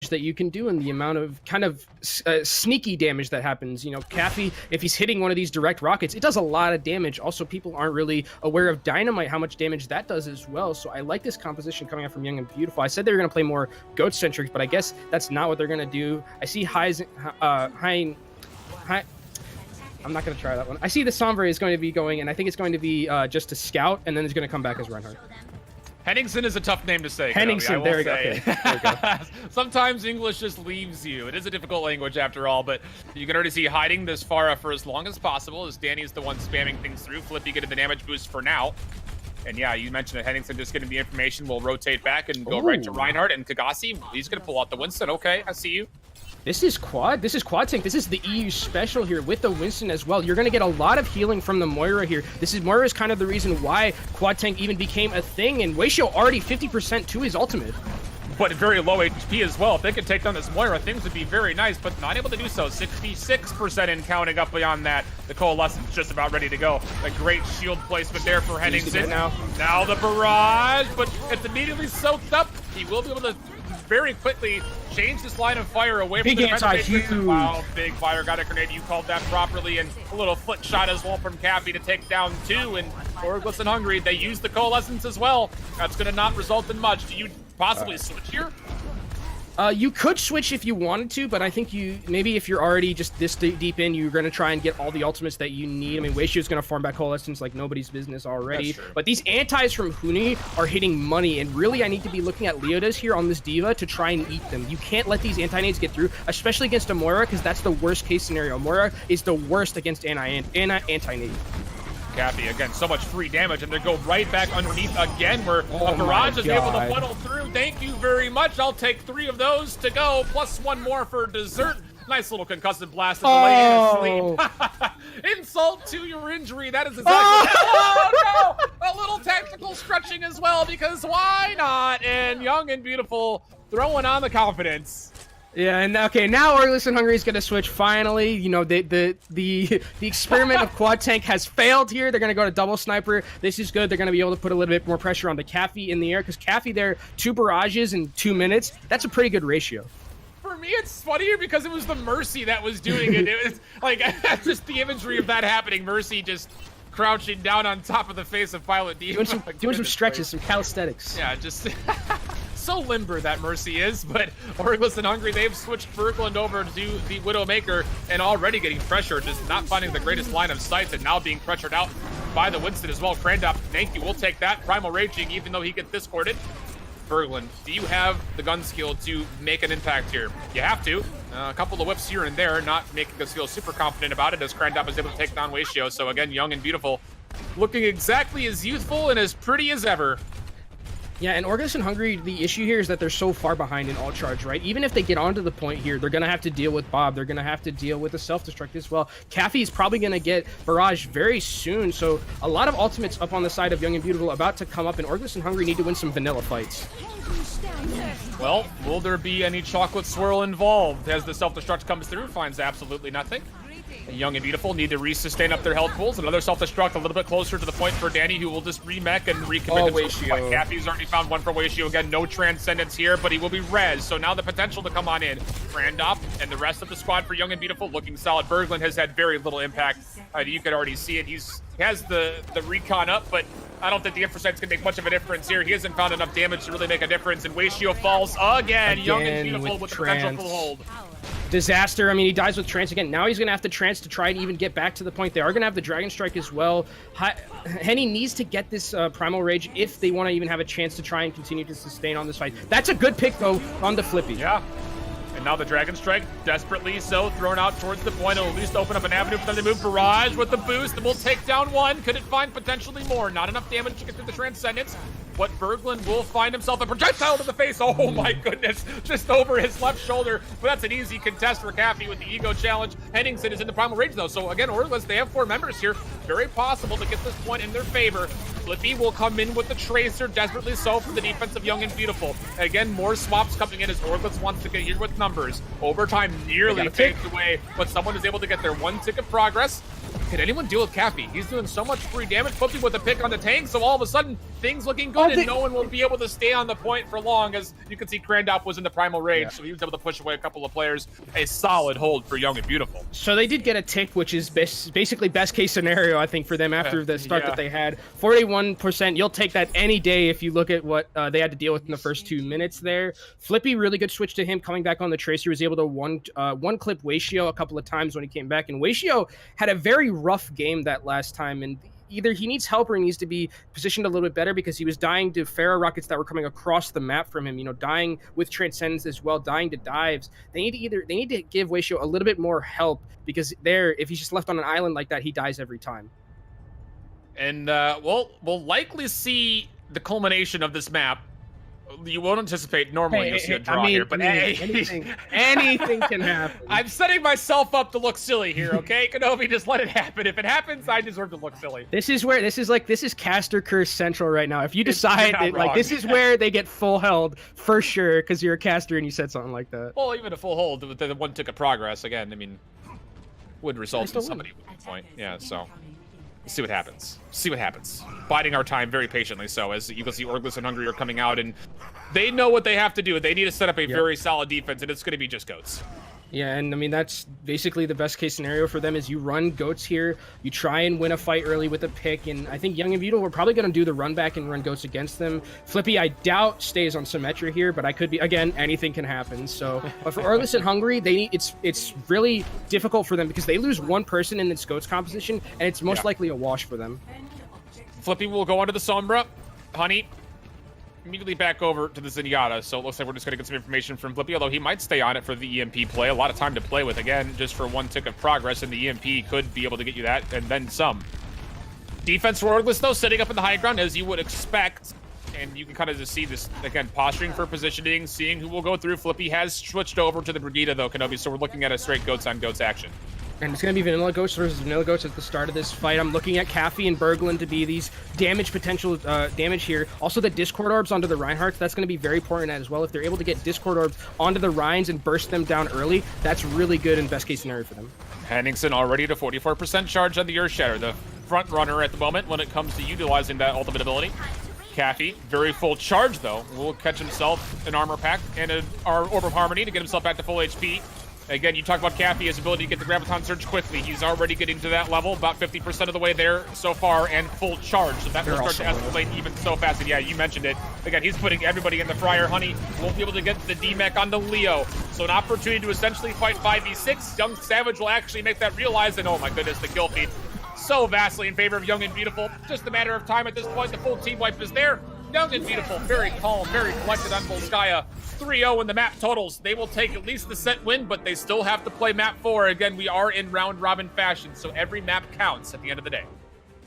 damage that you can do and the amount of kind of sneaky damage that happens. You know, Caffey, if he's hitting one of these direct rockets, it does a lot of damage. Also, people aren't really aware of Dynamite, how much damage that does as well. So I like this composition coming out from Young and Beautiful. I said they were going to play more goat-centric, but I guess that's not what they're going to do. I see I'm not going to try that one. I see the Sombra is going to be going, and I think it's going to be just a scout, and then it's going to come back as Reinhardt. Henningsen is a tough name to say. Henningsen, there we go. Okay. There we go. Sometimes English just leaves you. It is a difficult language after all, but you can already see hiding this Pharah for as long as possible as Danny's the one spamming things through. Flippy getting the damage boost for now. And yeah, you mentioned that Henningsen just getting the information will rotate back and go right to Reinhardt, and Kagasi, he's going to pull out the Winston. Okay, I see you. This is quad tank. This is the EU special here with the Winston as well. You're going to get a lot of healing from the Moira here. Moira is kind of the reason why quad tank even became a thing, and Weishio already 50% to his ultimate. But very low HP as well. If they could take down this Moira, things would be very nice, but not able to do so. 66% in counting up beyond that. The Coalescence just about ready to go. A great shield placement there for Henningsen. Now the barrage, but it's immediately soaked up. He will be able to very quickly change this line of fire away from the defense. Wow, big fire, got a grenade. You called that properly, and a little flick shot as well from Caffey to take down two. And Orgless and Hungry, they use the Coalescence as well. That's going to not result in much. Do you possibly switch here? You could switch if you wanted to, but I think maybe if you're already just this deep in, you're going to try and get all the ultimates that you need. I mean, Weishio's going to farm back Coalescence like nobody's business already. But these antis from Huni are hitting money, and really I need to be looking at Leodas here on this Diva to try and eat them. You can't let these anti-nades get through, especially against a Moira, because that's the worst case scenario. Moira is the worst against anti-nade. Caffey, again, so much free damage, and they go right back underneath again, where a barrage is able to funnel through. Thank you very much. I'll take 3 of those to go, plus 1 more for dessert. Nice little concussive blast of the lady in sleep. Insult to your injury. That is exactly. Oh no! A little tactical stretching as well, because why not? And Young and Beautiful throwing on the confidence. Yeah, and okay, now Orgless and Hungry is going to switch finally. You know, the experiment of quad tank has failed here. They're going to go to double sniper. This is good. They're going to be able to put a little bit more pressure on the Caffey in the air, because Caffey there, 2 barrages in 2 minutes. That's a pretty good ratio. For me, it's funnier because it was the Mercy that was doing it. It was like just the imagery of that happening. Mercy just crouching down on top of the face of Pilot D. Doing some stretches, some calisthenics. Yeah, just so limber that Mercy is. But Orgless and Hungry, they've switched Berglund over to the Widowmaker and already getting pressure, just not finding the greatest line of sight, and now being pressured out by the Winston as well. Krandop, thank you, we'll take that. Primal Raging, even though he gets discorded. Berglund, do you have the gun skill to make an impact here? You have to. A couple of whips here and there, not making us feel super confident about it, as Krandop is able to take down Weishio. So again, Young and Beautiful, looking exactly as youthful and as pretty as ever. Yeah, and Orgless and Hungry, the issue here is that they're so far behind in all charge, right? Even if they get onto the point here, they're going to have to deal with Bob. They're going to have to deal with the self-destruct as well. Caffey is probably going to get Barrage very soon, so a lot of ultimates up on the side of Young and Beautiful about to come up, and Orgless and Hungry need to win some vanilla fights. Well, will there be any chocolate swirl involved? As the self-destruct comes through, finds absolutely nothing. Young and Beautiful need to re-sustain up their health pools. Another self-destruct a little bit closer to the point for Danny, who will just remech and recommit himself. Caffey's already found one for Weishio. Again, no transcendence here, but he will be res. So now the potential to come on in. Krandop and the rest of the squad for Young and Beautiful looking solid. Berglund has had very little impact. You could already see it. He has the recon up, but I don't think the Infosight's gonna make much of a difference here. He hasn't found enough damage to really make a difference, and Weishio falls again. Young and Beautiful with potential full hold. Disaster. I mean, he dies with trance again. Now he's going to have to trance to try and even get back to the point. They are going to have the Dragon Strike as well. Henny needs to get this Primal Rage if they want to even have a chance to try and continue to sustain on this fight. That's a good pick, though, on the Flippy. Yeah. And now the Dragon Strike, desperately so, thrown out towards the point. It'll at least open up an avenue for them to move. Barrage with the boost, and we'll take down one. Could it find potentially more? Not enough damage to get through the Transcendence. But Berglund will find himself a projectile to the face. Oh my goodness, just over his left shoulder. But that's an easy contest for Caffey with the Ego Challenge. Henningsen is in the Primal Rage though. So again, Orgless, they have 4 members here. Very possible to get this point in their favor. Flippy will come in with the Tracer, desperately so, for the defense of Young and Beautiful. Again, more swaps coming in as Orgless wants to get here with numbers. Overtime nearly fades away, but someone is able to get their 1 tick of progress. Can anyone deal with Caffey? He's doing so much free damage, flipping with a pick on the tank, so all of a sudden, things looking good, and no one will be able to stay on the point for long. As you can see, Krandop was in the primal rage, so he was able to push away a couple of players. A solid hold for Young and Beautiful. So they did get a tick, which is basically best case scenario, I think, for them after the start that they had. 41%, you'll take that any day if you look at what they had to deal with in the first 2 minutes there. Flippy, really good switch to him coming back on the Tracer. Was able to one-clip Waitio a couple of times when he came back, and Waitio had a very rough game that last time, and either he needs help or he needs to be positioned a little bit better, because he was dying to Pharaoh rockets that were coming across the map from him, you know, dying with Transcendence as well, dying to dives. They need to give Waitio a little bit more help, because if he's just left on an island like that, he dies every time. And we'll likely see the culmination of this map. You won't anticipate normally you'll see a draw here, but anything can happen. I'm setting myself up to look silly here, okay? Kenobi, just let it happen. If it happens, I deserve to look silly. This is caster curse central right now. If you decide this is where they get full held for sure, because you're a caster and you said something like that. Well, even a full hold with the one tick of progress, again, I mean, would result in somebody with a point. Yeah, so see what happens. See what happens. Biding our time very patiently. So as you can see, Orgless and Hungry are coming out, and they know what they have to do. They need to set up a very solid defense, and it's going to be just goats. Yeah, and I mean, that's basically the best case scenario for them is you run goats here, you try and win a fight early with a pick, and I think Young and Beautiful are probably going to do the run back and run goats against them. Flippy, I doubt, stays on Symmetra here, but I could be, again, anything can happen. So, but for Orgless and Hungry, it's really difficult for them because they lose one person in this goats composition, and it's most likely a wash for them. Flippy will go onto the Sombra. Honey immediately back over to the Zenyatta, so it looks like we're just going to get some information from Flippy, although he might stay on it for the EMP play. A lot of time to play with, again, just for one tick of progress, and the EMP could be able to get you that, and then some. Defense for Orgless, though, setting up in the high ground, as you would expect, and you can kind of just see this, again, posturing for positioning, seeing who will go through. Flippy has switched over to the Brigida, though, Kenobi, so we're looking at a straight goats-on-goats action. And it's going to be Vanilla Ghosts versus Vanilla Ghosts at the start of this fight. I'm looking at Caffey and Berglund to be these potential damage here. Also, the Discord Orbs onto the Reinhardts, that's going to be very important as well. If they're able to get Discord Orbs onto the Reins and burst them down early, that's really good in best case scenario for them. Henningsen already to 44% charge on the Earth Shatter, the front runner at the moment when it comes to utilizing that ultimate ability. Caffey, very full charge though, will catch himself an armor pack and an Orb of Harmony to get himself back to full HP. Again, you talk about Caffey, his ability to get the Graviton Surge quickly. He's already getting to that level, about 50% of the way there so far, and full charge. So that will start to escalate even so fast. And yeah, you mentioned it. Again, he's putting everybody in the fryer. Honey won't be able to get the D-Mech on the Leo. So an opportunity to essentially fight 5v6. Young Savage will actually make that realize, and oh my goodness, the kill feed. So vastly in favor of Young and Beautiful. Just a matter of time at this point. The full team wipe is there. Young and Beautiful, very calm, very collected on Volskaya. 3-0 in the map totals. They will take at least the set win, but they still have to play map 4. Again, we are in round robin fashion, so every map counts at the end of the day.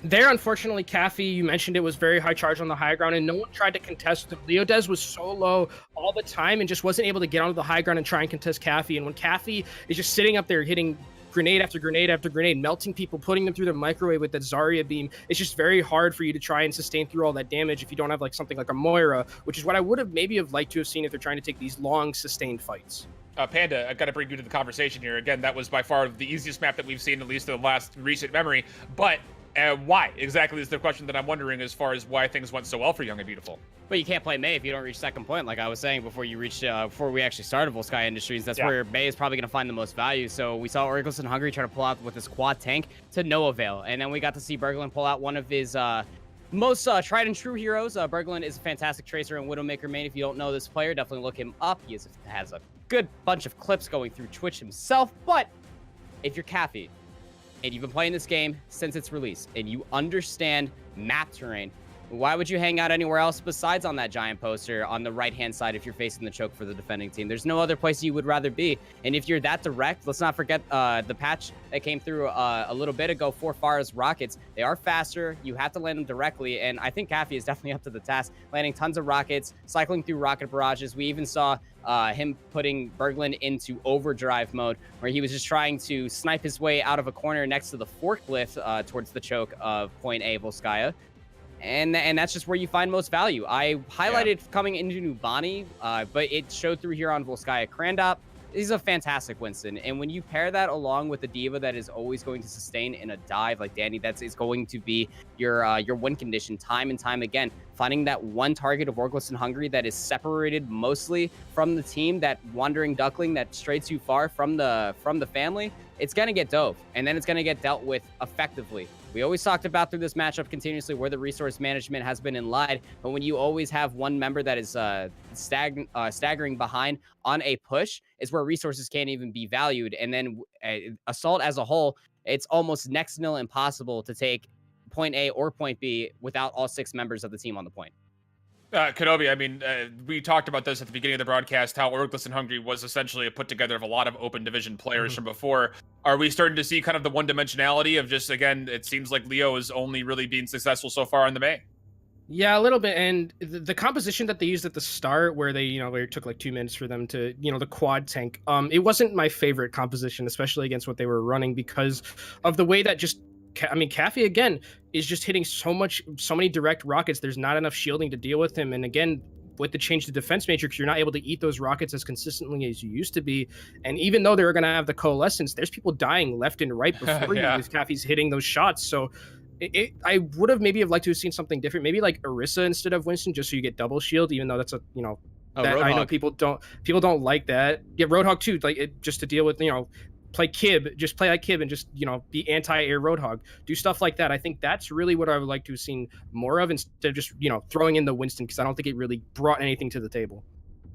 There, unfortunately, Caffey, you mentioned it, was very high charge on the high ground, and no one tried to contest. Leodez was so low all the time and just wasn't able to get onto the high ground and try and contest Caffey. And when Caffey is just sitting up there hitting grenade after grenade after grenade, melting people, putting them through the microwave with that Zarya beam, it's just very hard for you to try and sustain through all that damage if you don't have like something like a Moira, which is what I would have maybe liked to have seen if they're trying to take these long sustained fights. Panda, I've got to bring you to the conversation here. Again, that was by far the easiest map that we've seen, at least in the last recent memory. But why exactly is the question that I'm wondering as far as why things went so well for Young and Beautiful. But you can't play Mei if you don't reach second point, like I was saying before before we actually started Volskaya Industries. That's where Mei is probably going to find the most value. So we saw Orgless and Hungry try to pull out with his quad tank to no avail. And then we got to see Berglund pull out one of his most tried and true heroes. Berglund is a fantastic tracer and Widowmaker main. If you don't know this player, definitely look him up. He has a good bunch of clips going through Twitch himself. But if you're Caffey and you've been playing this game since its release and you understand map terrain, why would you hang out anywhere else besides on that giant poster on the right-hand side if you're facing the choke for the defending team? There's no other place you would rather be. And if you're that direct, let's not forget the patch that came through a little bit ago for Pharah's rockets. They are faster. You have to land them directly. And I think Caffey is definitely up to the task, landing tons of rockets, cycling through rocket barrages. We even saw him putting Berglund into overdrive mode, where he was just trying to snipe his way out of a corner next to the forklift towards the choke of point A, Volskaya. And that's just where you find most value. I highlighted coming into Nubani, but it showed through here on Volskaya. Krandop is a fantastic Winston. And when you pair that along with the diva that is always going to sustain in a dive like Danny, is going to be your win condition time and time again. finding that one target of Orgless and Hungry that is separated mostly from the team, that wandering duckling that strayed too far from the family, it's going to get dove, and then it's going to get dealt with effectively. We always talked about through this matchup continuously where the resource management has been in line, but when you always have one member that is staggering behind on a push is where resources can't even be valued. And then Assault as a whole, it's almost next to nil impossible to take point A or point B without all 6 members of the team on the point. Kenobi, I mean, we talked about this at the beginning of the broadcast, how Orgless and Hungry was essentially a put together of a lot of open division players from before. Are we starting to see kind of the one-dimensionality of just, again, it seems like Leo is only really being successful so far in the May? Yeah, a little bit. And the composition that they used at the start, where they, where it took like 2 minutes for them to, the quad tank, it wasn't my favorite composition, especially against what they were running, because of the way that just, Caffey, again, is just hitting so many direct rockets. There's not enough shielding to deal with him. And again, with the change to defense matrix, you're not able to eat those rockets as consistently as you used to be. And even though they're going to have the coalescence, there's people dying left and right before you if Caffey's hitting those shots. So I would have maybe liked to have seen something different. Maybe like Orisa instead of Winston, just so you get double shield, even though that's a, I know people don't like that. Yeah, Roadhog too, like just to deal with, play Kib, just play like Kib and just, be anti-air Roadhog. Do stuff like that. I think that's really what I would like to have seen more of instead of just, throwing in the Winston, because I don't think it really brought anything to the table.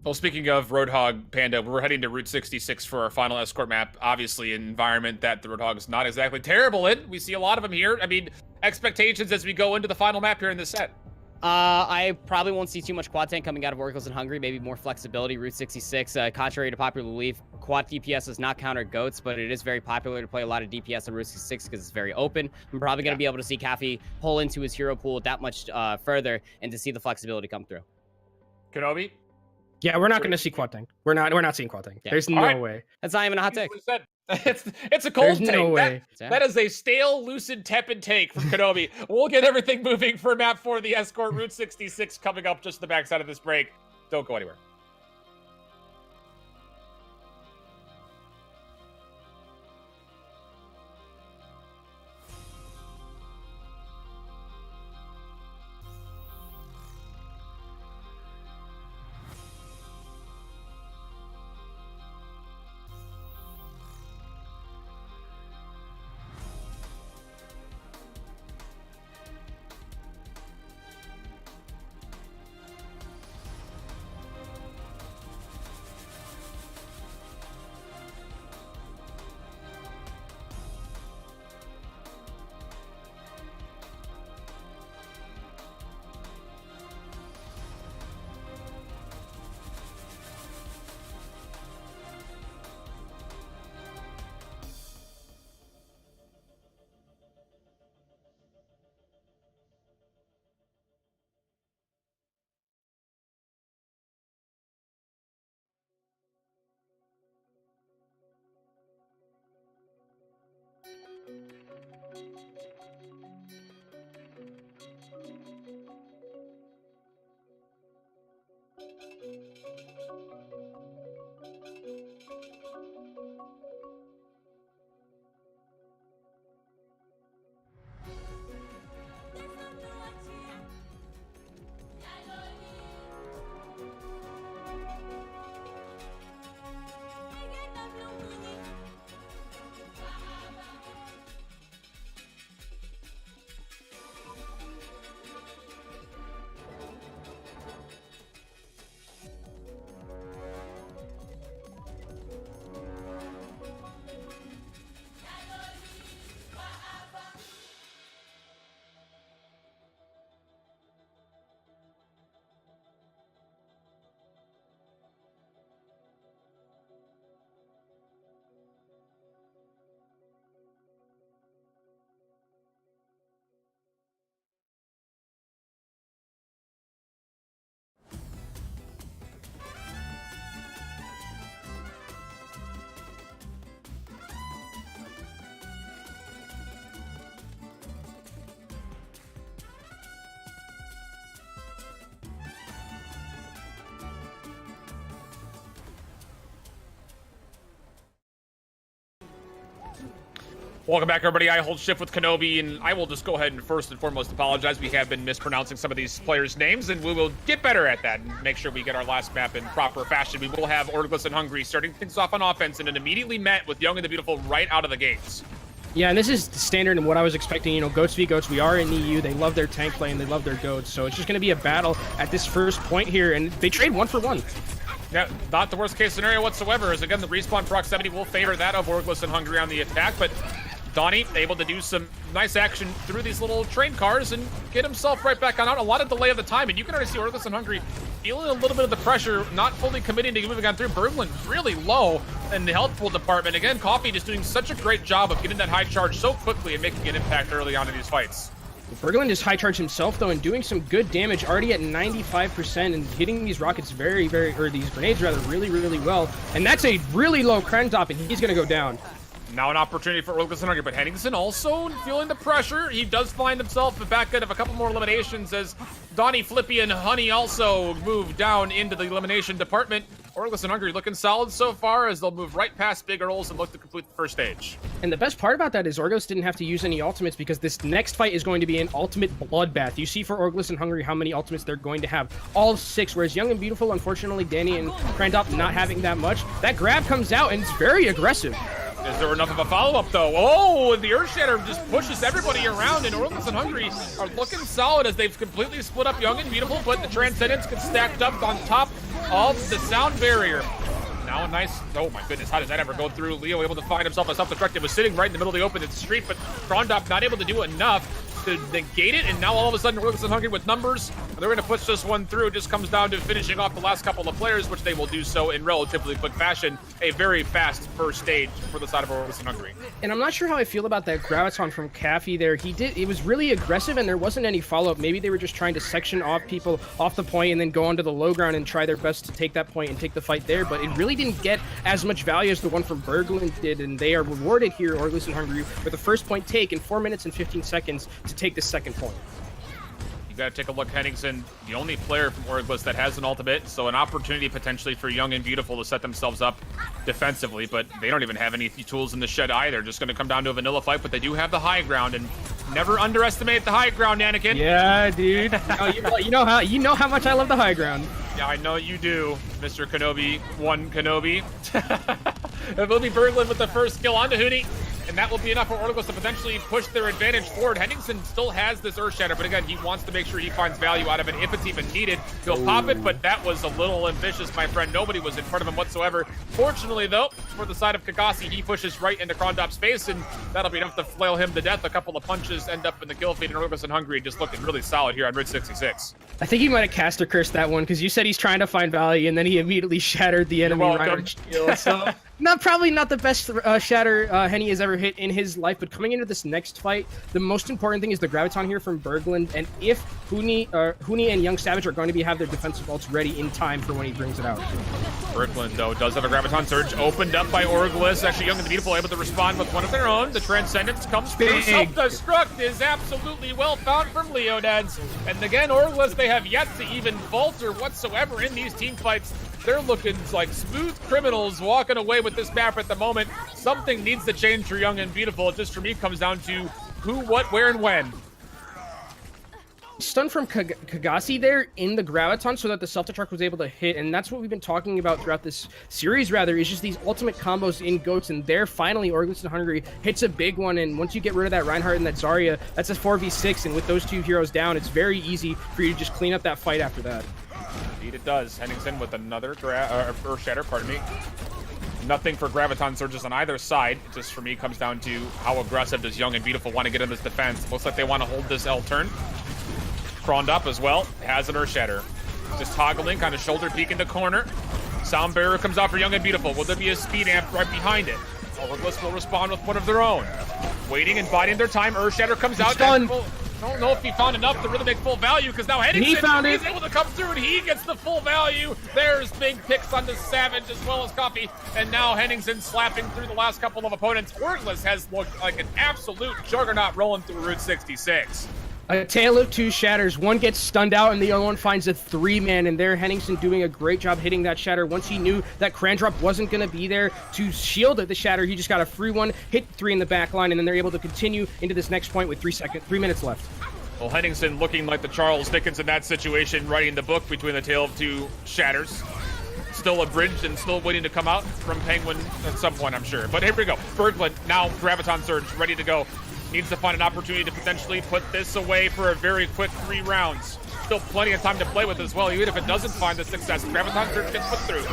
Well, speaking of Roadhog, Panda, we're heading to Route 66 for our final escort map. Obviously, an environment that the Roadhog is not exactly terrible in. We see a lot of them here. I mean, expectations as we go into the final map here in this set. I probably won't see too much quad tank coming out of Orgless and Hungry, maybe more flexibility. Route 66, contrary to popular belief, quad DPS does not counter goats, but it is very popular to play a lot of DPS on Route 66 because it's very open. I'm probably going to be able to see Caffey pull into his hero pool that much further and to see the flexibility come through. Kenobi? Yeah, we're not going to see quad tank. We're not seeing quad tank. Yeah. There's no way. That's not even a hot take. It's a cold There's take. No way. That is a stale, lucid, tepid take from Kenobi. We'll get everything moving for map 4, the escort Route 66 coming up just the backside of this break. Don't go anywhere. Welcome back, everybody. I hold shift with Kenobi, and I will just go ahead and first and foremost apologize. We have been mispronouncing some of these players' names, and we will get better at that and make sure we get our last map in proper fashion. We will have Orgless and Hungry starting things off on offense, and then immediately met with Young and the Beautiful right out of the gates. Yeah, and this is the standard and what I was expecting. You know, goats v goats. We are in EU. They love their tank play and they love their goats. So it's just going to be a battle at this first point here, and they trade 1 for 1. Yeah, not the worst case scenario whatsoever, as again, the respawn proximity will favor that of Orgless and Hungry on the attack, but Donnie able to do some nice action through these little train cars and get himself right back on out. A lot of delay of the time, and you can already see Orgless and Hungry feeling a little bit of the pressure, not fully committing to moving on through. Berglund really low in the health pool department. Again, Coffee just doing such a great job of getting that high charge so quickly and making an impact early on in these fights. Berglund is high charge himself, though, and doing some good damage, already at 95%, and hitting these rockets or these grenades rather, really well. And that's a really low Kren top, and he's going to go down. Now an opportunity for Orgless and Hungry, but Henningsen also feeling the pressure. He does find himself back end of a couple more eliminations as Donnie, Flippy, and Honey also move down into the elimination department. Orgless and Hungry looking solid so far as they'll move right past Big Earls and look to complete the first stage. And the best part about that is Orgless didn't have to use any ultimates because this next fight is going to be an ultimate bloodbath. You see for Orgless and Hungry how many ultimates they're going to have. All 6, whereas Young and Beautiful, unfortunately, Danny and Krandop not having that much. That grab comes out and it's very aggressive. Is there enough of a follow-up, though? Oh, the Earthshatter just pushes everybody around, and Orgless and Hungry are looking solid as they've completely split up Young and Beautiful, but the Transcendence gets stacked up on top of the sound barrier. Now a nice, oh my goodness, how does that ever go through? Leo able to find himself a self-destructive, was sitting right in the middle of the open street, but Krondop not able to do enough to negate it, and now all of a sudden Orgless and Hungry with numbers, and they're going to push this one through. It just comes down to finishing off the last couple of players, which they will do so in relatively quick fashion. A very fast first stage for the side of Orgless and Hungry. And I'm not sure how I feel about that graviton from Caffey there. It was really aggressive and there wasn't any follow-up. Maybe they were just trying to section off people off the point and then go onto the low ground and try their best to take that point and take the fight there, but it really didn't get as much value as the one from Berglund did, and they are rewarded here, Orgless and Hungry, with the first point take in 4 minutes and 15 seconds to take the second point. You gotta take a look, Henningsen, the only player from Orgless that has an ultimate, so an opportunity potentially for Young and Beautiful to set themselves up defensively, but they don't even have any tools in the shed either. Just gonna come down to a vanilla fight, but they do have the high ground, and never underestimate the high ground, Anakin. Yeah, dude. you know how much I love the high ground. Yeah, I know you do, Mr. Kenobi. One Kenobi. It will be Berglund with the first kill onto Huni, and that will be enough for Orgless to potentially push their advantage forward. Henningsen still has this Earthshatter, but again, he wants to make sure he finds value out of it if it's even needed. He'll pop it, but that was a little ambitious, my friend. Nobody was in front of him whatsoever. Fortunately, though, for the side of Kagasi, he pushes right into Krondop's face, and that'll be enough to flail him to death. A couple of punches end up in the kill feed, and Orgless and Hungry just looking really solid here on Ridge 66. I think he might have caster cursed that one because you said he's trying to find value, and then he immediately shattered the enemy right shield. So probably not the best shatter Henny has ever hit in his life, but coming into this next fight, the most important thing is the graviton here from Berglund, and if Huni and Young Savage are going to have their defensive ults ready in time for when he brings it out. Berglund, though, does have a graviton surge opened up by Orgless. Actually, Young and the Beautiful able to respond with one of their own. The Transcendence comes through. Self-destruct is absolutely well found from Leonids. And again, Orgless, they have yet to even falter whatsoever in these team fights. They're looking like smooth criminals walking away with this map at the moment. Something needs to change for Young and Beautiful. It just, for me, comes down to who, what, where, and when. Stun from Kagasi there in the graviton so that the self-destruct was able to hit, and that's what we've been talking about throughout this series, rather, is just these ultimate combos in goats, and there finally Orgless and Hungry hits a big one, and once you get rid of that Reinhardt and that Zarya, that's a 4v6, and with those two heroes down, it's very easy for you to just clean up that fight after that. Indeed it does. Henningsen with another Earthshatter, pardon me. Nothing for graviton surges on either side. It just, for me, comes down to how aggressive does Young and Beautiful want to get in this defense. Looks like they want to hold this L turn. Krondop as well, has an Earthshatter. Just toggling, kind of shoulder peek in the corner. Sound barrier comes out for Young and Beautiful. Will there be a speed amp right behind it? Orgless will respond with one of their own. Waiting and biding their time. Earthshatter comes out. I don't know if he found enough to really make full value, because now Henningsen is able to come through and he gets the full value. There's big picks on the Savage as well as Coffee, and now Henningsen slapping through the last couple of opponents. Orgless has looked like an absolute juggernaut rolling through Route 66. A tale of two shatters. One gets stunned out, and the other one finds a 3-man. And there, Henningsen doing a great job hitting that shatter. Once he knew that Crandrop wasn't going to be there to shield the shatter, he just got a free one, hit 3 in the back line, and then they're able to continue into this next point with 3 minutes left. Well, Henningsen looking like the Charles Dickens in that situation, writing the book between the tale of two shatters. Still abridged and still waiting to come out from Penguin at some point, I'm sure. But here we go. Berglund, now Graviton Surge, ready to go. Needs to find an opportunity to potentially put this away for a very quick 3 rounds. Still plenty of time to play with as well, even if it doesn't find the success. Graviton Surge gets put through.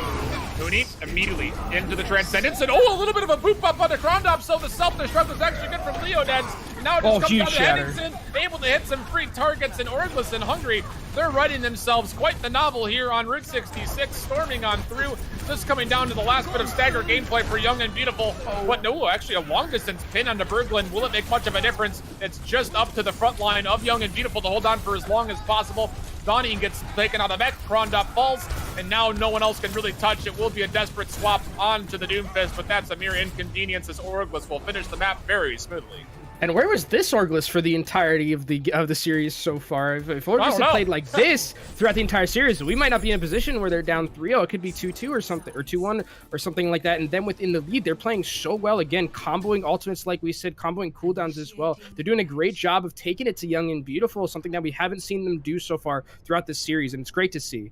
Huni immediately into the Transcendence, and a little bit of a boop up on the Krondop, so the self-destruct was actually good from Leodens. Now it just comes down to Henningsen, able to hit some free targets, and Orgless and Hungry, they're writing themselves quite the novel here on Route 66, storming on through. Just coming down to the last bit of stagger gameplay for Young and Beautiful. What? No, actually a long-distance pin onto Berglund. Will it make much of a difference? It's just up to the front line of Young and Beautiful to hold on for as long as possible. Donnie gets taken out of mech, Krondop falls, and now no one else can really touch. It will be a desperate swap onto the Doomfist, but that's a mere inconvenience as Orgless will finish the map very smoothly. And where was this Orgless for the entirety of the series so far? If Orgless had played like this throughout the entire series, we might not be in a position where they're down 3-0. It could be 2-2 or something, or 2-1 or something like that. And then within the lead, they're playing so well. Again, comboing ultimates, like we said, comboing cooldowns as well. They're doing a great job of taking it to Young and Beautiful, something that we haven't seen them do so far throughout this series, and it's great to see.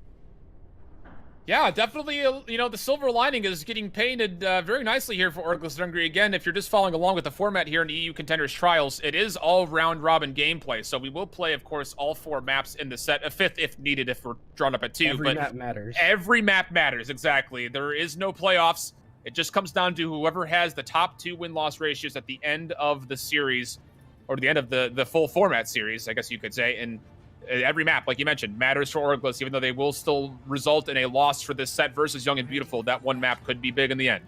Yeah, definitely, the silver lining is getting painted very nicely here for Orgless and Hungry. Again, if you're just following along with the format here in the EU Contenders Trials, it is all round-robin gameplay. So we will play, of course, all 4 maps in the set, a 5th if needed, if we're drawn up at 2. Every map matters. Every map matters, exactly. There is no playoffs. It just comes down to whoever has the top 2 win-loss ratios at the end of the series, or the end of the full format series, I guess you could say, and every map, like you mentioned, matters for Orgless, even though they will still result in a loss for this set versus Young and Beautiful. That one map could be big in the end.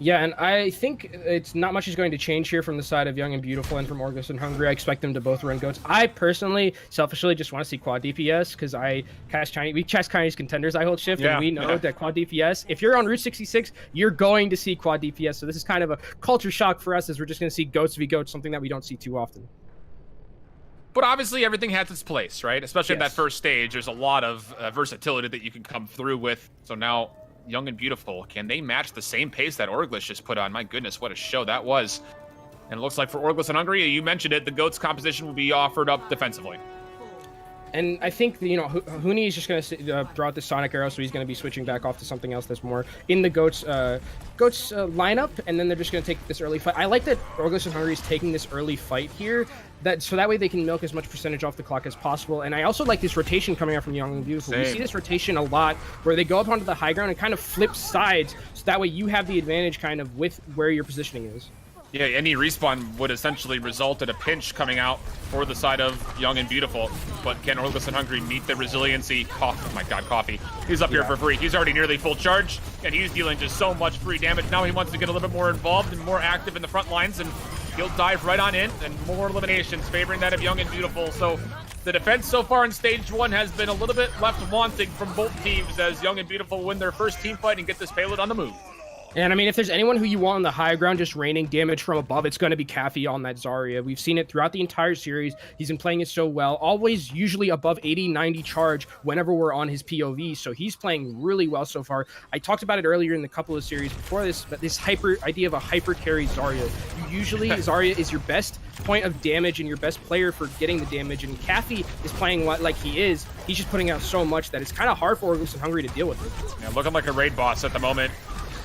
Yeah, and I think it's not much is going to change here from the side of Young and Beautiful and from Orgless and Hungry. I expect them to both run goats. I personally, selfishly, just want to see quad DPS because we cast Chinese contenders. I hold shift, and we know that quad DPS, if you're on Route 66, you're going to see quad DPS. So this is kind of a culture shock for us as we're just going to see goats v goats, something that we don't see too often. But obviously, everything has its place, right? Especially in that first stage, there's a lot of versatility that you can come through with. So now, Young and Beautiful, can they match the same pace that Orgless just put on? My goodness, what a show that was. And it looks like for Orgless and Hungry, you mentioned it, the GOAT's composition will be offered up defensively. And I think, Huni is just going to draw out the Sonic Arrow, so he's going to be switching back off to something else that's more in the GOAT's lineup, and then they're just going to take this early fight. I like that Orgless and Hungry is taking this early fight here, so that way they can milk as much percentage off the clock as possible. And I also like this rotation coming out from Young and Beautiful. We see this rotation a lot, where they go up onto the high ground and kind of flip sides, so that way you have the advantage kind of with where your positioning is. Yeah, any respawn would essentially result in a pinch coming out for the side of Young and Beautiful. But can Orgless and Hungry meet the resiliency? Oh my god, Coffee. He's up here for free. He's already nearly full charge, and he's dealing just so much free damage. Now he wants to get a little bit more involved and more active in the front lines, and he'll dive right on in, and more eliminations favoring that of Young and Beautiful. So the defense so far in Stage 1 has been a little bit left wanting from both teams as Young and Beautiful win their first team fight and get this payload on the move. And I mean, if there's anyone who you want on the high ground just raining damage from above, it's going to be Caffey on that Zarya. We've seen it throughout the entire series. He's been playing it so well, always usually above 80, 90 charge whenever we're on his POV. So he's playing really well so far. I talked about it earlier in the couple of series before this, but this idea of a hyper carry Zarya. Usually Zarya is your best point of damage and your best player for getting the damage. And Caffey is playing like he is. He's just putting out so much that it's kind of hard for Orgless and Hungry to deal with it. Yeah, looking like a raid boss at the moment.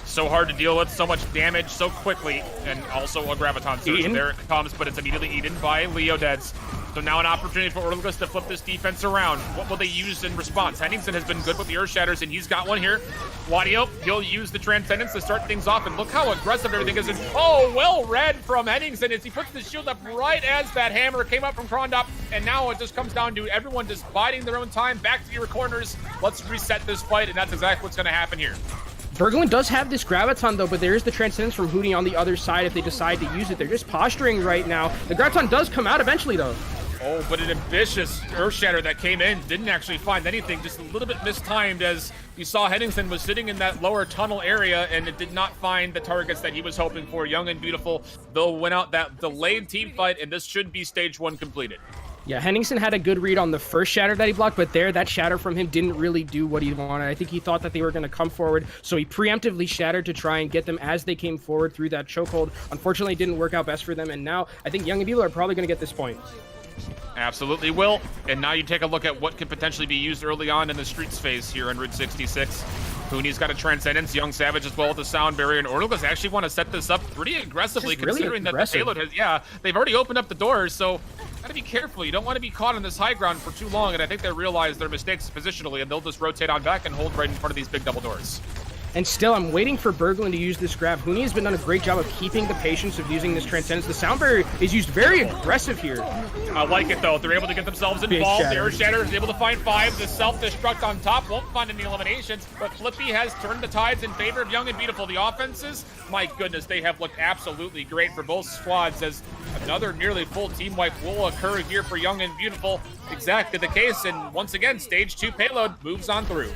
So hard to deal with, so much damage so quickly, and also a Graviton Surge. There it comes, but it's immediately eaten by Leodens. So now an opportunity for Orgless to flip this defense around. What will they use in response? Henningsen has been good with the Earth Shatters, and he's got one here. Wadio, he'll use the Transcendence to start things off, and look how aggressive everything is. And, well read from Henningsen as he puts the shield up right as that hammer came up from Krondop, and now it just comes down to everyone just biding their own time. Back to your corners. Let's reset this fight, and that's exactly what's going to happen here. Berglund does have this Graviton, though, but there is the Transcendence from Huni on the other side if they decide to use it. They're just posturing right now. The Graviton does come out eventually, though. Oh, but an ambitious Earth Shatter that came in didn't actually find anything, just a little bit mistimed as you saw Henningsen was sitting in that lower tunnel area and it did not find the targets that he was hoping for. Young and Beautiful, they'll win out that delayed team fight, and this should be Stage 1 completed. Yeah, Henningsen had a good read on the first shatter that he blocked, but that shatter from him didn't really do what he wanted. I think he thought that they were going to come forward, so he preemptively shattered to try and get them as they came forward through that chokehold. Unfortunately, it didn't work out best for them, and now I think Young and Beetle are probably going to get this point. Absolutely will. And now you take a look at what could potentially be used early on in the streets phase here in Route 66. Hooney's got a Transcendence, Young Savage as well with the Sound Barrier, and Orgless actually want to set this up pretty aggressively considering that the payload has, they've already opened up the doors, so gotta be careful. You don't want to be caught on this high ground for too long, and I think they realize their mistakes positionally, and they'll just rotate on back and hold right in front of these big double doors. And still, I'm waiting for Berglund to use this grab. Hooney has been done a great job of keeping the patience of using this Transcendence. The Sound Barrier is used very aggressive here. I like it, though. They're able to get themselves involved. The Earth Shatter is able to find 5. The Self-Destruct on top won't find any eliminations, but Flippy has turned the tides in favor of Young and Beautiful. The offenses, my goodness, they have looked absolutely great for both squads, as another nearly full team wipe will occur here for Young and Beautiful. Exactly the case, and once again, stage 2 payload moves on through.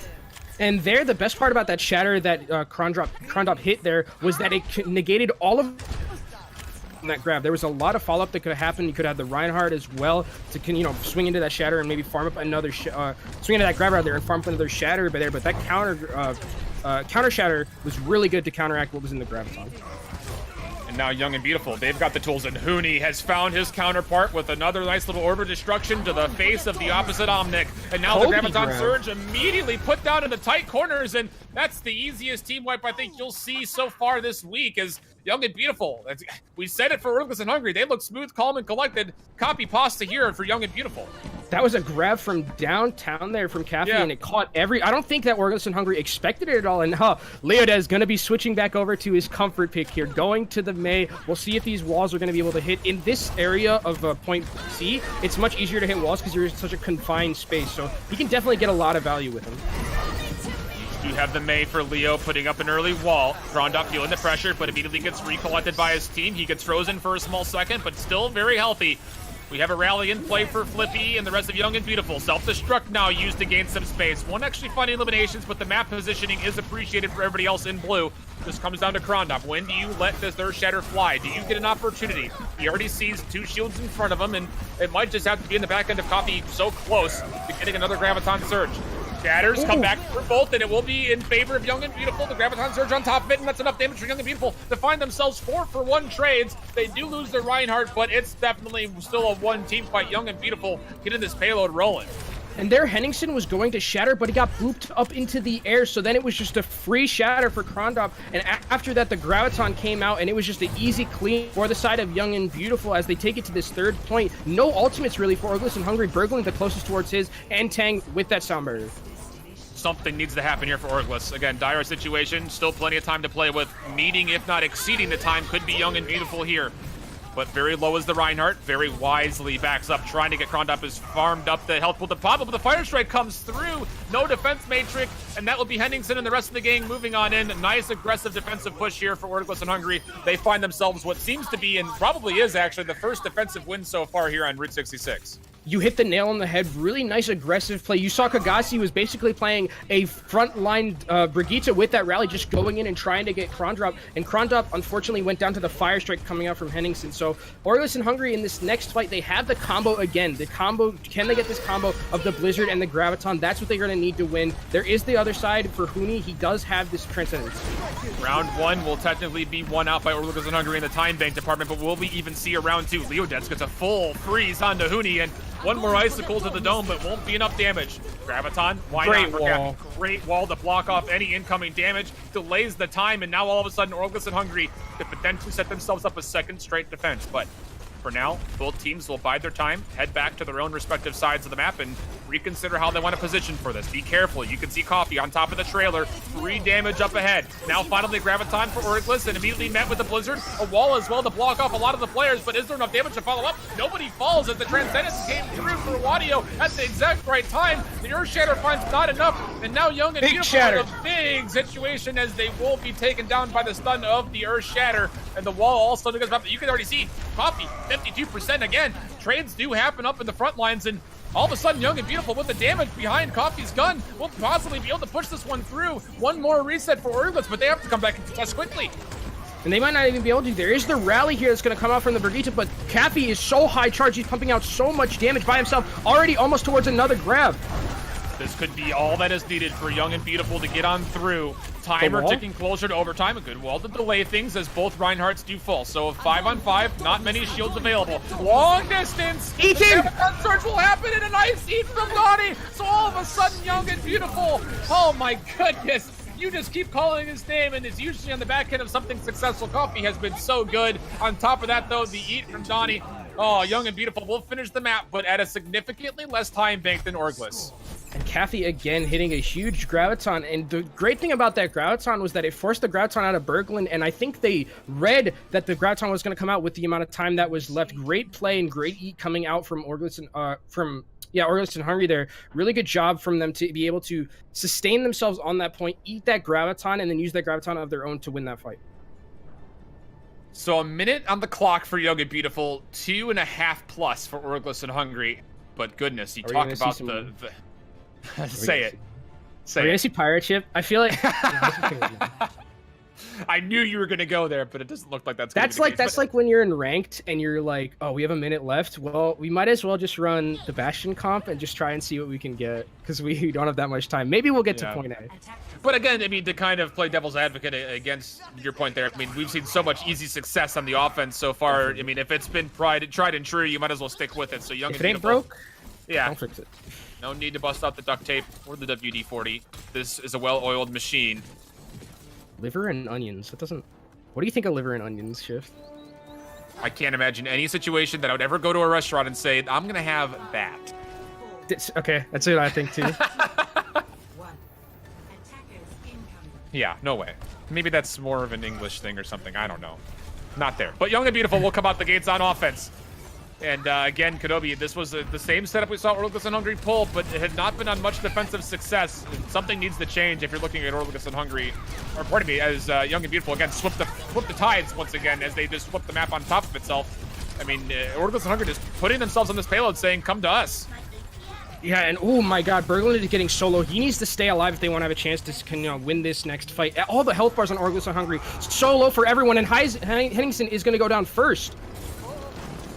And there, the best part about that shatter that Krondop hit there was that it negated all of that grab. There was a lot of follow-up that could have happened. You could have the Reinhardt as well to swing into that shatter and maybe farm up another swing into that grab out there and farm up another shatter by there. But that counter shatter was really good to counteract what was in the Graviton. And now Young and Beautiful, they've got the tools, and Hooney has found his counterpart with another nice little orb of destruction to the face of the opposite Omnic. And now the Graviton Surge immediately put down in the tight corners, and that's the easiest team wipe I think you'll see so far this week, as Young and Beautiful. We said it for Orgless and Hungry. They look smooth, calm, and collected. Copy pasta here for Young and Beautiful. That was a grab from downtown there from Caffey, and it caught I don't think that Orgless and Hungry expected it at all. And Leodez going to be switching back over to his comfort pick here, going to the May. We'll see if these walls are going to be able to hit. In this area of point C, it's much easier to hit walls because you're in such a confined space. So he can definitely get a lot of value with them. You have the May for Leo putting up an early wall. Krondop feeling the pressure, but immediately gets recollected by his team. He gets frozen for a small second, but still very healthy. We have a rally in play for Flippy and the rest of Young and Beautiful. Self-destruct now used to gain some space. Won't actually find eliminations, but the map positioning is appreciated for everybody else in blue. This comes down to Krondop. When do you let this Earth Shatter fly? Do you get an opportunity? He already sees 2 shields in front of him, and it might just have to be in the back end of Coffee so close to getting another Graviton Surge. Shatters come back for both, and it will be in favor of Young and Beautiful. The Graviton Surge on top of it, and that's enough damage for Young and Beautiful to find themselves 4-for-1 trades. They do lose their Reinhardt, but it's definitely still a 1 team fight. Young and Beautiful getting this payload rolling. And there, Henningsen was going to shatter, but he got booped up into the air, so then it was just a free shatter for Krondop. And after that, the Graviton came out, and it was just an easy clean for the side of Young and Beautiful as they take it to this 3rd point. No ultimates, really, for Orgless and Hungry. Berglund the closest towards his, and Tang with that Sound Barrier. Something needs to happen here for Orgless. Again, dire situation, still plenty of time to play with. Meeting, if not exceeding the time, could be Young and Beautiful here. But very low is the Reinhardt, very wisely backs up, trying to get Krondop as farmed up the health pool to pop up, but the Fire Strike comes through. No defense matrix, and that will be Henningsen and the rest of the gang moving on in. Nice aggressive defensive push here for Orgless and Hungry. They find themselves what seems to be, and probably is actually, the first defensive win so far here on Route 66. You hit the nail on the head. Really nice aggressive play. You saw Kagasi was basically playing a frontline Brigitte with that rally, just going in and trying to get Krondop. And Krondop, unfortunately, went down to the Fire Strike coming out from Henningsen. So Orgless and Hungry in this next fight, they have the combo again. The combo, can they get this combo of the Blizzard and the Graviton? That's what they're going to need to win. There is the other side for Hooney. He does have this Transcendence. Round 1 will technically be won out by Orgless and Hungry in the time bank department, but will we even see a round 2? Leodets gets a full freeze onto Hooney, and one more icicle to the dome, but won't be enough damage. Graviton, why not? Wall. Great wall to block off any incoming damage, delays the time, and now all of a sudden Orgless and Hungry could potentially set themselves up a 2nd straight defense. But for now, both teams will bide their time, head back to their own respective sides of the map, and reconsider how they want to position for this. Be careful. You can see Coffee on top of the trailer. 3 damage up ahead. Now finally Graviton for Orgless, and immediately met with the Blizzard. A wall as well to block off a lot of the players, but is there enough damage to follow up? Nobody falls as the Transcendence came through for Wadio at the exact right time. The Earth Shatter finds not enough, and now Young and Beautiful in a big situation as they will be taken down by the stun of the Earth Shatter, and the wall also goes up. You can already see Coffee 52% again. Trades do happen up in the front lines, and all of a sudden, Young and Beautiful with the damage behind Coffee's gun will possibly be able to push this one through. One more reset for Orgless, but they have to come back and contest quickly. And they might not even be able to. There is the rally here that's going to come out from the Brigitte, but Cappy is so high charged. He's pumping out so much damage by himself, already almost towards another grab. This could be all that is needed for Young and Beautiful to get on through. Timer ticking closer to overtime. A good wall to delay things as both Reinhardts do full. So 5-on-5, not many shields available. Long distance. Eat him! The surge will happen and a nice eat from Donnie. So all of a sudden, Young and Beautiful. Oh my goodness. You just keep calling his name, and it's usually on the back end of something successful. Coffee has been so good. On top of that, though, the eat from Donnie. Oh, Young and Beautiful will finish the map, but at a significantly less time bank than Orgless. And Kathy again hitting a huge graviton, and the great thing about that graviton was that it forced the graviton out of Berglund, and I think they read that the graviton was going to come out with the amount of time that was left. Great play and great eat coming out from Orgless and Orgless and Hungry there. Really good job from them to be able to sustain themselves on that point, eat that graviton, and then use that graviton of their own to win that fight. So a minute on the clock for Young and Beautiful, 2.5 plus for Orgless and Hungry. But goodness, you talk about the say it. Are we gonna see Pirate Ship? I feel like I knew you were gonna go there, but it doesn't look like that's gonna be the case. That's like when you're in ranked and you're like, oh, we have a minute left. Well, we might as well just run the Bastion comp and just try and see what we can get because we don't have that much time. Maybe we'll get to point A. But again, I mean, to kind of play devil's advocate against your point there, I mean, we've seen so much easy success on the offense so far. I mean, if it's been tried and true, you might as well stick with it. So Young if and it ain't Beautiful, broke, yeah, don't fix it. No need to bust out the duct tape or the WD-40. This is a well-oiled machine. Liver and onions. That doesn't. What do you think of liver and onions, Shift? I can't imagine any situation that I would ever go to a restaurant and say, I'm going to have that. Okay, that's what I think too. Yeah, no way. Maybe that's more of an English thing or something. I don't know. Not there. But Young and Beautiful will come out the gates on offense. And again, Kenobi, this was the same setup we saw Orgless and Hungry pull, but it had not been on much defensive success. Something needs to change if you're looking at Orgless and Hungry, or pardon me, as Young and Beautiful again flip the tides once again as they just flip the map on top of itself. I mean, Orgless and Hungry just putting themselves on this payload, saying, "Come to us." Yeah, and oh my God, Berglund is getting solo. He needs to stay alive if they want to have a chance to win this next fight. All the health bars on Orgless and Hungry, solo for everyone, and Henningsen is going to go down first.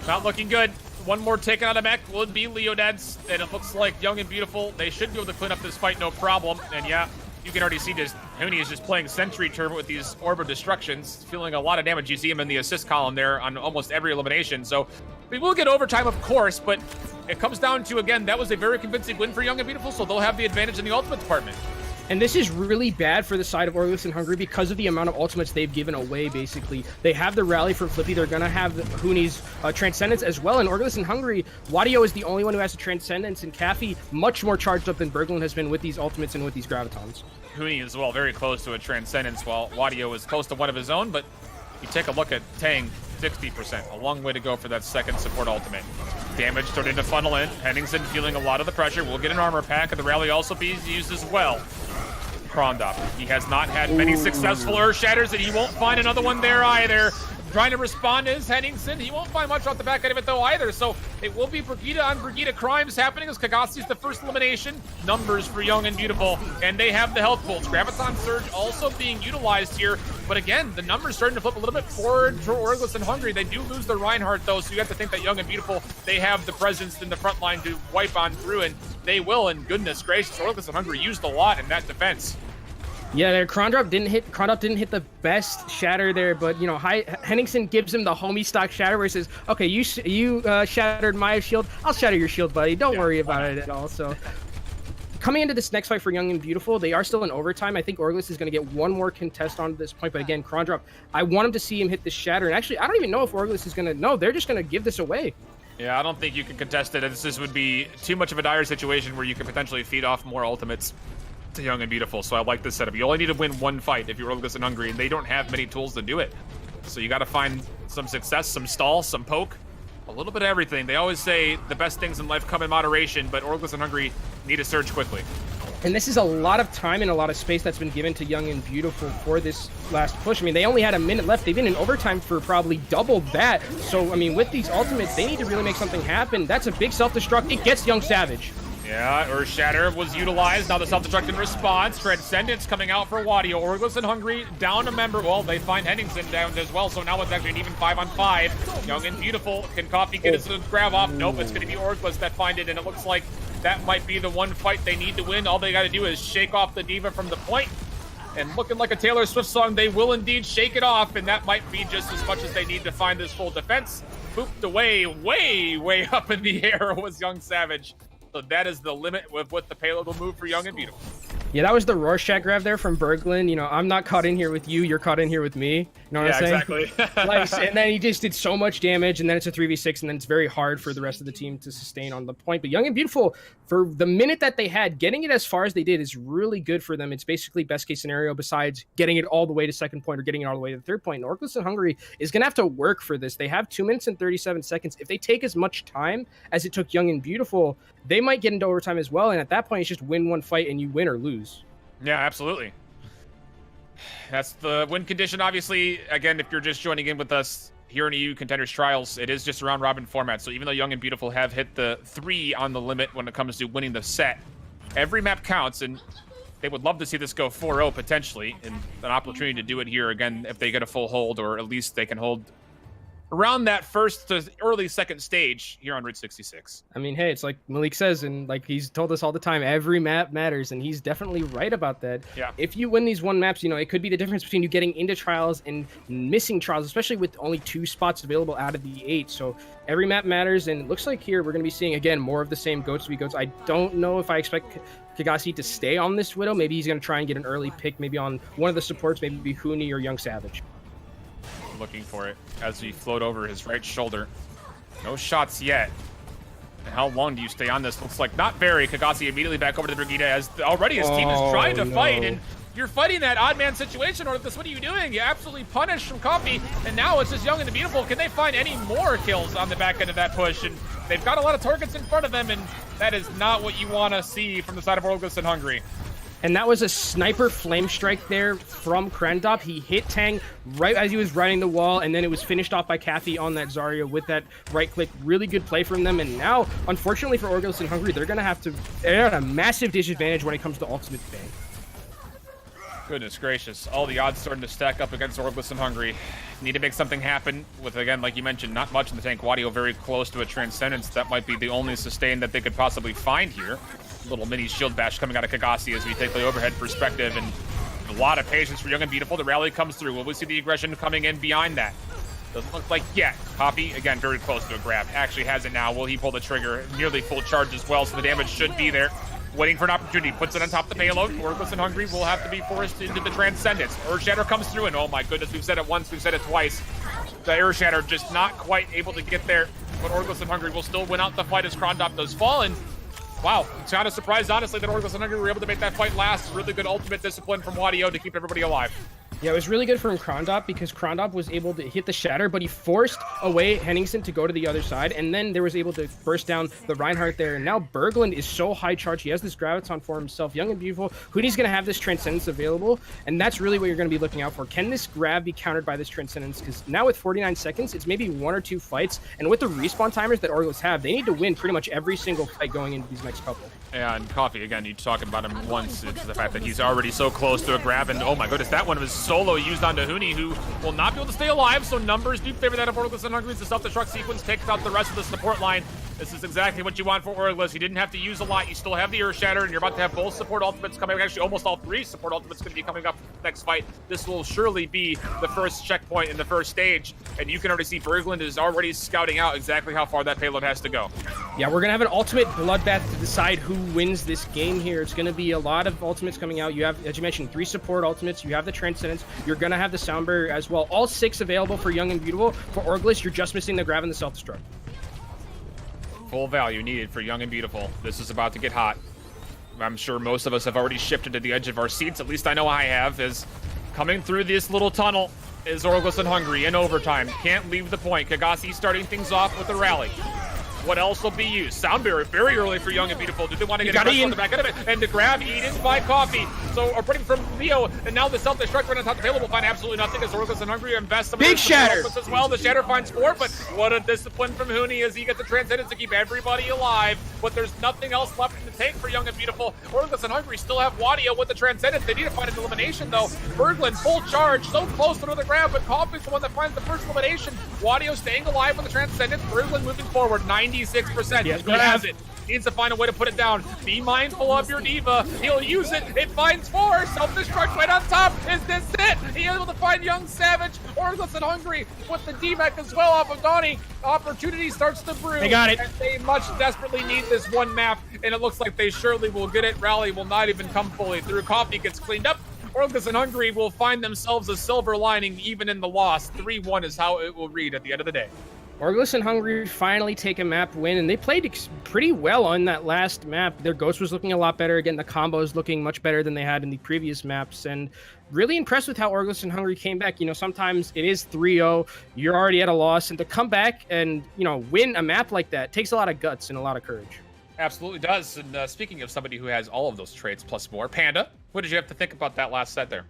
Not looking good. One more taken out of mech would be Leoned's, and it looks like Young and Beautiful, they should be able to clean up this fight no problem. And yeah, you can already see this. Huni is just playing Sentry Turbo with these Orb of Destructions, feeling a lot of damage. You see him in the assist column there on almost every elimination. So we will get overtime, of course, but it comes down to, again, that was a very convincing win for Young and Beautiful, so they'll have the advantage in the ultimate department. And this is really bad for the side of Orgless and Hungry because of the amount of ultimates they've given away, basically. They have the rally from Flippy. They're going to have Huni's Transcendence as well. And Orgless and Hungry, Wadio is the only one who has the Transcendence, and Caffey much more charged up than Berglund has been with these ultimates and with these Gravitons. Huni as well, very close to a Transcendence, while Wadio is close to one of his own. But you take a look at Tang, 60%. A long way to go for that second support ultimate. Damage starting to funnel in. Henningsen feeling a lot of the pressure. We'll get an armor pack, and the rally also be used as well. Krondop, he has not had many successful Earth Shatters, and he won't find another one there either. Trying to respond is Henningsen. He won't find much off the back end of it, though, either. So it will be Brigitte on Brigitte crimes happening as Kagasi's the first elimination. Numbers for Young and Beautiful, and they have the health pulls. Graviton Surge also being utilized here. But again, the numbers starting to flip a little bit forward for Orgless and Hungry. They do lose their Reinhardt, though, so you have to think that Young and Beautiful, they have the presence in the front line to wipe on through, and they will, and goodness gracious, Orgless and Hungry used a lot in that defense. Yeah, their Krondop didn't hit the best shatter there, but you know, Henningsen gives him the homie stock shatter where he says, "Okay, you shattered my shield. I'll shatter your shield, buddy. Don't worry about it at all." So, coming into this next fight for Young and Beautiful, they are still in overtime. I think Orgless is going to get one more contest on this point, but again, Krondop, I want him to see him hit the shatter. And actually, I don't even know if Orgless is going to. No, they're just going to give this away. Yeah, I don't think you can contest it. This would be too much of a dire situation where you could potentially feed off more ultimates to Young and Beautiful, so I like this setup. You only need to win one fight if you're Orgless and Hungry, and they don't have many tools to do it. So you got to find some success, some stall, some poke, a little bit of everything. They always say the best things in life come in moderation, but Orgless and Hungry need to surge quickly. And this is a lot of time and a lot of space that's been given to Young and Beautiful for this last push. I mean, they only had a minute left. They've been in overtime for probably double that. So, I mean, with these ultimates, they need to really make something happen. That's a big self-destruct. It gets Young Savage. Yeah, Earthshatter was utilized. Now the self-destruct in response. Transcendence coming out for Wadio. Orgless and Hungry down a member. Well, they find Henningsen down as well, so now it's actually an even 5-on-5. Young and Beautiful. Can Coffee get his grab off? Nope, it's going to be Orgless that find it, and it looks like that might be the one fight they need to win. All they got to do is shake off the Diva from the point. And looking like a Taylor Swift song, they will indeed shake it off, and that might be just as much as they need to find this full defense. Booped away, way up in the air was Young Savage. So that is the limit with what the payload will move for Young and Beautiful. Yeah, that was the Rorschach grab there from Berglund. You know, I'm not caught in here with you. You're caught in here with me. You know what I'm saying? Exactly. Like, and then he just did so much damage, and then it's a 3v6, and then it's very hard for the rest of the team to sustain on the point. But Young and Beautiful, for the minute that they had, getting it as far as they did is really good for them. It's basically best case scenario besides getting it all the way to second point or getting it all the way to the third point. And Orgless and Hungry is going to have to work for this. They have 2 minutes and 37 seconds. If they take as much time as it took Young and Beautiful, they might get into overtime as well. And at that point, it's just win one fight and you win or lose. Yeah, absolutely. That's the win condition. Obviously, again, if you're just joining in with us here in EU Contenders Trials, it is just a round robin format. So even though Young and Beautiful have hit the 3 on the limit when it comes to winning the set, every map counts, and they would love to see this go 4-0 potentially, and an opportunity to do it here again if they get a full hold, or at least they can hold around that first to early second stage here on Route 66. I mean, hey, it's like Malik says, and like he's told us all the time, every map matters, and he's definitely right about that. Yeah. If you win these one maps, you know, it could be the difference between you getting into trials and missing trials, especially with only 2 spots available out of the 8. So every map matters, and it looks like here we're going to be seeing, again, more of the same goats to be goats. I don't know if I expect Kagasi to stay on this Widow. Maybe he's going to try and get an early pick, maybe on one of the supports, maybe be Huni or Young Savage. Looking for it as we float over his right shoulder. No shots yet. And how long do you stay on this? Looks like not very. Kagasi immediately back over to the Brigida as already his team is trying to fight, and you're fighting that odd man situation. Orgless, what are you doing? You absolutely punished from Coffee, and now it's just Young and the Beautiful. Can they find any more kills on the back end of that push? And they've got a lot of targets in front of them, and that is not what you want to see from the side of Orgless and Hungry. And that was a sniper flame strike there from Krendop. He hit Tang right as he was running the wall, and then it was finished off by Kathy on that Zarya with that right click. Really good play from them. And now, unfortunately for Orgless and Hungry, they're at a massive disadvantage when it comes to ultimate bang. Goodness gracious. All the odds starting to stack up against Orgless and Hungry. Need to make something happen with, again, like you mentioned, not much in the tank. Wadio very close to a Transcendence. That might be the only sustain that they could possibly find here. Little mini shield bash coming out of Kagasi as we take the overhead perspective, and a lot of patience for Young and Beautiful. The rally comes through. Will we see the aggression coming in behind that? Doesn't look like yet. Coffee, again, very close to a grab. Actually has it now. Will he pull the trigger? Nearly full charge as well, so the damage should be there. Waiting for an opportunity. Puts it on top of the payload. Orgless and Hungry will have to be forced into the Transcendence. Earthshatter comes through, and oh my goodness, we've said it once, we've said it twice. The Earthshatter just not quite able to get there, but Orgless and Hungry will still win out the fight as Krondop does fall. And wow, it's kind of surprised, honestly, that Orgless and Hungry were able to make that fight last. Really good ultimate discipline from Wadio to keep everybody alive. Yeah, it was really good from Krondop because Krondop was able to hit the shatter, but he forced away Henningsen to go to the other side, and then there was able to burst down the Reinhardt there. And now Berglund is so high charge. He has this Graviton for himself. Young and Beautiful. Hoodie's going to have this Transcendence available, and that's really what you're going to be looking out for. Can this grab be countered by this Transcendence? Because now with 49 seconds, it's maybe 1 or 2 fights, and with the respawn timers that Orgless have, they need to win pretty much every single fight going into these next couple. And Coffee, again, you talking about him once. It's the fact that he's already so close to a grab, and oh my goodness, that one was solo used onto Huni, who will not be able to stay alive, so numbers do favor that of Orgless and Hungry. The self-destruct sequence takes out the rest of the support line. This is exactly what you want for Orgless. You didn't have to use a lot. You still have the Earthshatter, and you're about to have both support ultimates coming. Actually, almost all 3 support ultimates going to be coming up next fight. This will surely be the first checkpoint in the first stage, and you can already see Berglund is already scouting out exactly how far that payload has to go. Yeah, we're going to have an ultimate bloodbath to decide who wins this game here. It's going to be a lot of ultimates coming out. You have, as you mentioned, 3 support ultimates. You have the Transcendence. You're going to have the Sound Barrier as well. All 6 available for Young and Beautiful. For Orgless, you're just missing the grab and the self-destruct. Full value needed for Young and Beautiful. This is about to get hot. I'm sure most of us have already shifted to the edge of our seats. At least I know I have. Is coming through this little tunnel is Orgless and Hungry in overtime. Can't leave the point. Kagasi starting things off with a rally. What else will be used? Sound barrier very early for Young and Beautiful. Do they want to get on the back end of it? And to grab Eden by Coffee. So, or putting from Leo, and now the self-destruct right on top of the table will find absolutely nothing as Orgless and Hungry invest some big shatter as well. The shatter finds 4, but what a discipline from Huni as he gets the transcendence to keep everybody alive. But there's nothing else left to take for Young and Beautiful. Orgless and Hungry still have Wadio with the transcendence. They need to find an elimination though. Berglund full charge, so close to the grab, but Coffee's the one that finds the first elimination. Wadio staying alive with the transcendence. Berglund moving forward, 96%. Yes, he has it. Needs to find a way to put it down. Be mindful of your diva. He'll use it. It finds 4. Self-destruct right on top. Is this it? He's able to find Young Savage. Orgless and Hungry with the D-Mech as well off of Donnie. Opportunity starts to brew. They got it. And they much desperately need this one map, and it looks like they surely will get it. Rally will not even come fully through. Coffee gets cleaned up. Orgless and Hungry will find themselves a silver lining even in the loss. 3-1 is how it will read at the end of the day. Orgless and Hungry finally take a map win, and they played pretty well on that last map. Their Ghost was looking a lot better. Again, the combos looking much better than they had in the previous maps, and really impressed with how Orgless and Hungry came back. You know, sometimes it is 3-0, you're already at a loss, and to come back and, you know, win a map like that takes a lot of guts and a lot of courage. Absolutely does. And speaking of somebody who has all of those traits plus more, Panda, what did you have to think about that last set there?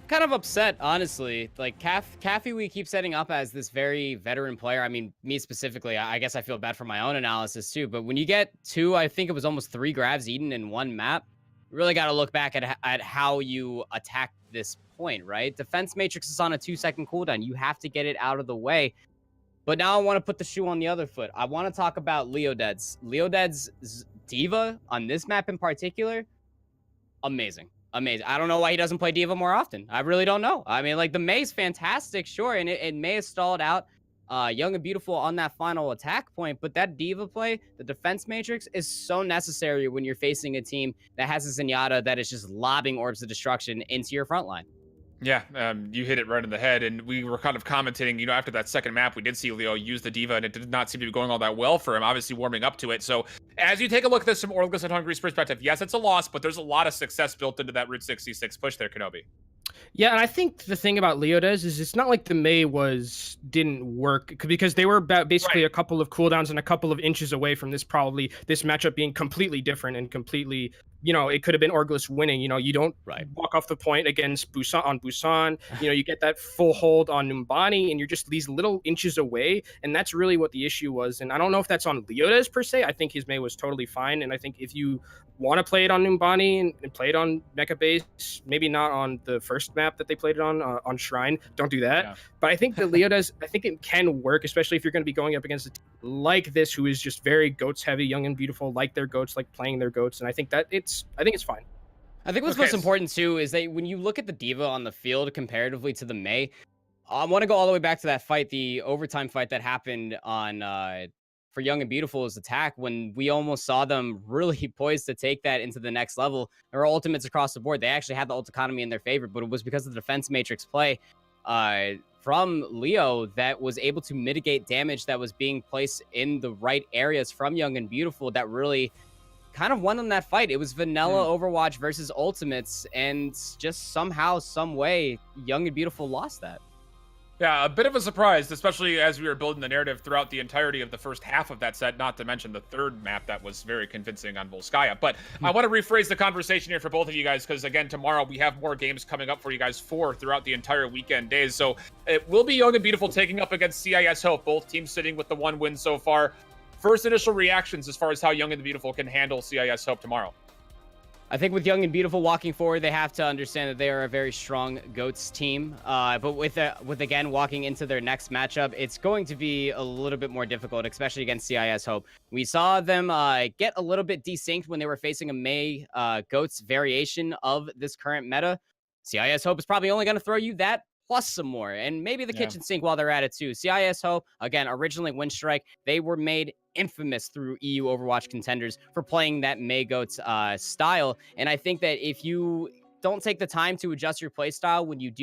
Kind of upset, honestly. Like, Caffey we keep setting up as this very veteran player. I mean, me specifically, I guess I feel bad for my own analysis too. But when you get 2, I think it was almost 3 grabs eaten in one map, you really got to look back at how you attack this point, right? Defense Matrix is on a 2-second cooldown. You have to get it out of the way. But now I want to put the shoe on the other foot. I want to talk about Leoded's. Leoded's Diva on this map in particular, amazing. Amazing. I don't know why he doesn't play Diva more often. I really don't know. I mean, like, the May's fantastic, sure, and May has stalled out Young and Beautiful on that final attack point, but that Diva play, the defense matrix, is so necessary when you're facing a team that has a Zenyatta that is just lobbing orbs of destruction into your front line. Yeah, you hit it right in the head, and we were kind of commenting, you know, after that second map, we did see Leo use the Diva, and it did not seem to be going all that well for him, obviously warming up to it. So as you take a look at this from Orgless and Hungry's perspective, yes, it's a loss, but there's a lot of success built into that Route 66 push there, Kenobi. Yeah, and I think the thing about Leodez is it's not like the May didn't work, because they were basically a couple of cooldowns and a couple of inches away from this matchup being completely different and completely, you know, it could have been Orgless winning. You know, you don't walk off the point against Busan. You know, you get that full hold on Numbani, and you're just these little inches away, and that's really what the issue was. And I don't know if that's on Leodez per se. I think his May was totally fine, and I think if you want to play it on Numbani and play it on Mecha Base, maybe not on the first map that they played it on Shrine. Don't do that. Yeah. But I think the Leodez, I think it can work, especially if you're going to be going up against a team like this, who is just very goats heavy, Young and Beautiful, like their goats, like playing their goats. And I think it's fine. I think what's most important too is that when you look at the Diva on the field comparatively to the May, I want to go all the way back to that fight, the overtime fight that happened on for Young and Beautiful's attack, when we almost saw them really poised to take that into the next level. There were ultimates across the board. They actually had the ult economy in their favor, but it was because of the defense matrix play from Leo that was able to mitigate damage that was being placed in the right areas from Young and Beautiful that really kind of won them that fight. It was vanilla Overwatch versus ultimates, and just somehow, some way, Young and Beautiful lost that. Yeah, a bit of a surprise, especially as we were building the narrative throughout the entirety of the first half of that set, not to mention the third map that was very convincing on Volskaya. But I want to rephrase the conversation here for both of you guys, because, again, tomorrow we have more games coming up for you guys throughout the entire weekend days. So it will be Young and Beautiful taking up against CIS Hope, both teams sitting with the 1 win so far. First initial reactions as far as how Young and the Beautiful can handle CIS Hope tomorrow. I think with Young and Beautiful walking forward, they have to understand that they are a very strong GOATS team. But with again walking into their next matchup, it's going to be a little bit more difficult, especially against CIS Hope. We saw them get a little bit desynced when they were facing a May GOATS variation of this current meta. CIS Hope is probably only going to throw you that plus some more, and maybe the kitchen sink while they're at it too. CIS Hope, again, originally Windstrike, they were made infamous through EU Overwatch Contenders for playing that May Goats style. And I think that if you don't take the time to adjust your play style when you do